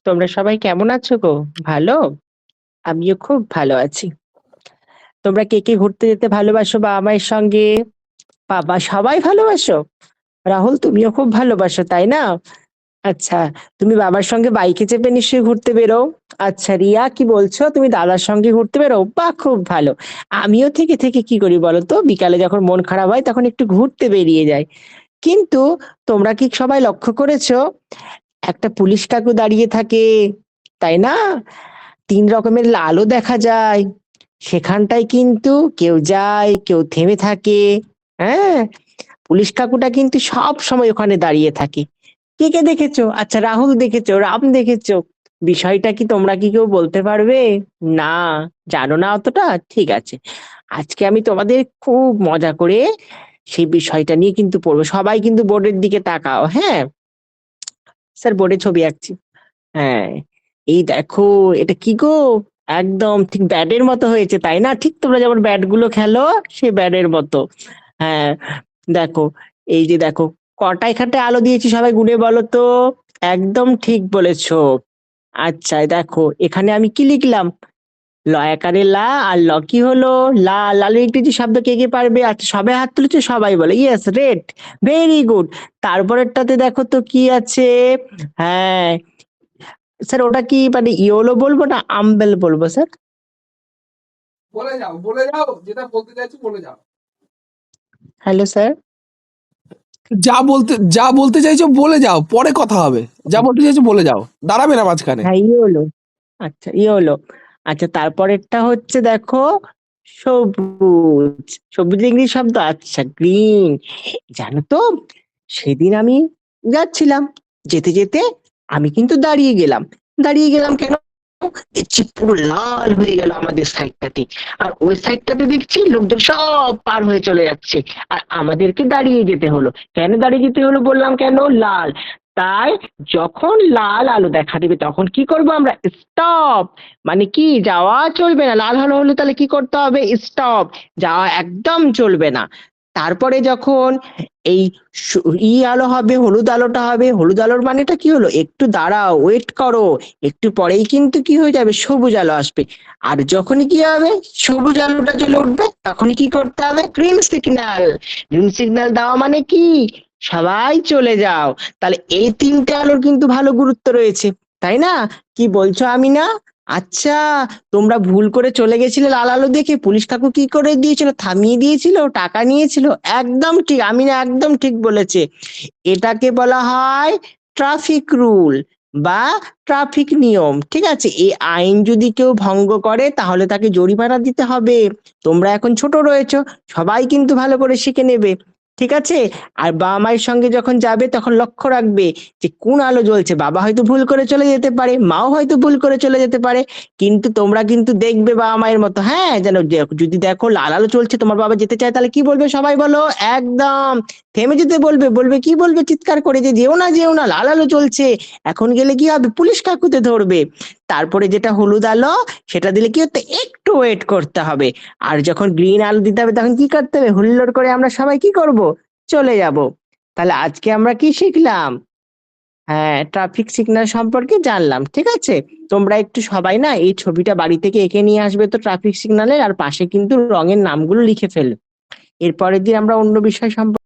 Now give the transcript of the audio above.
তোমরা সবাই কেমন আছো গো? ভালো? আমিও খুব ভালো আছি। তোমরা কে কে ঘুরতে যেতে ভালোবাসো বাবা মায়ের সঙ্গে? বাবা সবাই ভালোবাসো? রাহুল তুমিও খুব ভালোবাসো তাই না? আচ্ছা, তুমি বাবার সঙ্গে বাইকে চেপে নিশ্চয়ই ঘুরতে বেরো। আচ্ছা রিয়া কি বলছো, তুমি দাদার সঙ্গে ঘুরতে বেরো? বাহ খুব ভালো। আমিও থেকে থেকে কি করি বলো তো, বিকালে যখন মন খারাপ হয় তখন একটু ঘুরতে বেরিয়ে যাই। কিন্তু তোমরা কি সবাই লক্ষ্য করেছো, একটা পুলিশ কাকু দাঁড়িয়ে থাকে, তাই না? তিন রকমের লালও দেখা যায় সেখানটায়, কিন্তু কেউ যায় কেউ থেমে থাকে। হ্যাঁ, পুলিশ কাকুটা কিন্তু সব সময় ওখানে দাঁড়িয়ে থাকে। কে কে দেখেছো? আচ্ছা রাহুল দেখেছো, রাম দেখেছো? বিষয়টা কি তোমরা কি কেউ বলতে পারবে? না, জানো না অতটা? ঠিক আছে, আজকে আমি তোমাদের খুব মজা করে সেই বিষয়টা নিয়ে কিন্তু পড়বো। সবাই কিন্তু বোর্ডের দিকে তাকাও, হ্যাঁ? স্যার বোর্ডে ছবি আঁকছি। হ্যাঁ, এই দেখো, এটা কি গো, একদম ঠিক ব্যাটের মতো হয়েছে তাই না? ঠিক তোমরা যেমন ব্যাট গুলো খেলো সে ব্যাটের মতো। হ্যাঁ, দেখো, এই যে দেখো, কটা এখানটায় আলো দিয়েছি সবাই গুনে বলো তো। একদম ঠিক বলেছো। আচ্ছা দেখো, এখানে আমি কি লিখলাম? ল একারে লা, আর ল কি হলো? লা। লালের ইংরেজি শব্দ কে কে পারবে? আচ্ছা সবাই হাত তুলেছে, সবাই বলে ইয়েস, রেড। Very good. তারপরেরটাতে দেখো তো কি আছে? হ্যাঁ স্যার, ওটা কি মানে ইয়োলো বলবো না আম্বেল বলবো স্যার? বলে যাও যেটা বলতে চাইছো বলে যাও। Hello sir. যা বলতে চাইছো বলে যাও, পরে কথা হবে। যা বলতে চাইছো বলে যাও, দাঁড়াবে না মাঝখানে। হ্যাঁ ইয়োলো। আচ্ছা ইয়োলো। আচ্ছা তারপরেরটা হচ্ছে দেখো, সবুজ। সবুজ ইংরেজি শব্দ, আচ্ছা গ্রিন। জানো তো, সেদিন আমি যাচ্ছিলাম, যেতে যেতে আমি কিন্তু দাঁড়িয়ে গেলাম। দাঁড়িয়ে গেলাম কেন? দেখছি পুরো লাল হয়ে গেল আমাদের সাইডটাতে, আর ওই সাইডটাতে দেখছি লোকজন সব পার হয়ে চলে যাচ্ছে, আর আমাদেরকে দাঁড়িয়ে যেতে হলো। কেন দাঁড়িয়ে যেতে হলো বললাম, কেন? লাল। তাই যখন লাল আলো দেখা দিবে তখন কি করব আমরা? স্টপ। মানে কি, যাওয়া চলবে না। লাল আলো হলে তাহলে কি করতে হবে? স্টপ। যাওয়া একদম চলবে না। তারপরে যখন এই আলো হবে, হলুদ আলোটা হবে, হলুদ আলোর মানেটা কি হলো? একটু দাঁড়াও, ওয়েট করো, একটু পরেই কিন্তু কি হয়ে যাবে? সবুজ আলো আসবে। আর যখনই কি হবে, সবুজ আলোটা জ্বলে উঠবে, তখনই কি করতে হবে? Green signal. গ্রিন সিগন্যাল দেওয়া মানে কি? সবাই চলে যাও। তাহলে এই তিনটে আলোর কিন্তু ভালো গুরুত্ব রয়েছে, তাই না? কি বলছো আমিনা? আচ্ছা, তোমরা ভুল করে চলে গেছিলে লাল আলো দেখে, পুলিশ কাকু কি করে দিয়েছিল? থামিয়ে দিয়েছিল, টাকা নিয়েছিল। একদম ঠিক, আমিনা একদম ঠিক বলেছে। এটাকে বলা হয় ট্রাফিক রুল বা ট্রাফিক নিয়ম। ঠিক আছে, এই আইন যদি কেউ ভঙ্গ করে তাহলে তাকে জরিমানা দিতে হবে। তোমরা এখন ছোট রয়েছো, সবাই কিন্তু ভালো করে শিখে নেবে। ঠিক আছে? আর বাবা মায়ের সঙ্গে যখন যাবে তখন লক্ষ্য রাখবে যে কোন আলো জ্বলছে। বাবা হয়তো ভুল করে চলে যেতে পারে, মাও হয়তো ভুল করে চলে যেতে পারে, কিন্তু তোমরা কিন্তু দেখবে বাবা মায়ের মতো, হ্যাঁ, যেন যদি দেখো লাল আলো চলছে, তোমার বাবা যেতে চায়, তাহলে কি বলবে সবাই বলো? একদম থেমে যেতে বলবে। বলবে কি বলবে? চিৎকার করে যে যেও না যেও না, লাল আলো চলছে, এখন গেলে কি হবে? পুলিশ কাকুতে ধরবে। তারপরে যেটা হলুদ আলো, সেটা দিলে কি হতে? একটু ওয়েট করতে হবে। আর যখন গ্রিন আলো দিতে হবে তখন কি করতে হবে? হুল্লোড় করে আমরা সবাই কি করব? চলে যাব। তাহলে আজকে আমরা কি শিখলাম? হ্যাঁ, ট্রাফিক সিগন্যাল সম্পর্কে জানলাম। ঠিক আছে, তোমরা একটু সবাই না এই ছবিটা বাড়ি থেকে এঁকে নিয়ে আসবে তো ট্রাফিক সিগন্যালের, আর পাশে কিন্তু রঙের নামগুলো লিখে ফেলবে। এরপরের দিন আমরা অন্য বিষয় সম্পর্কে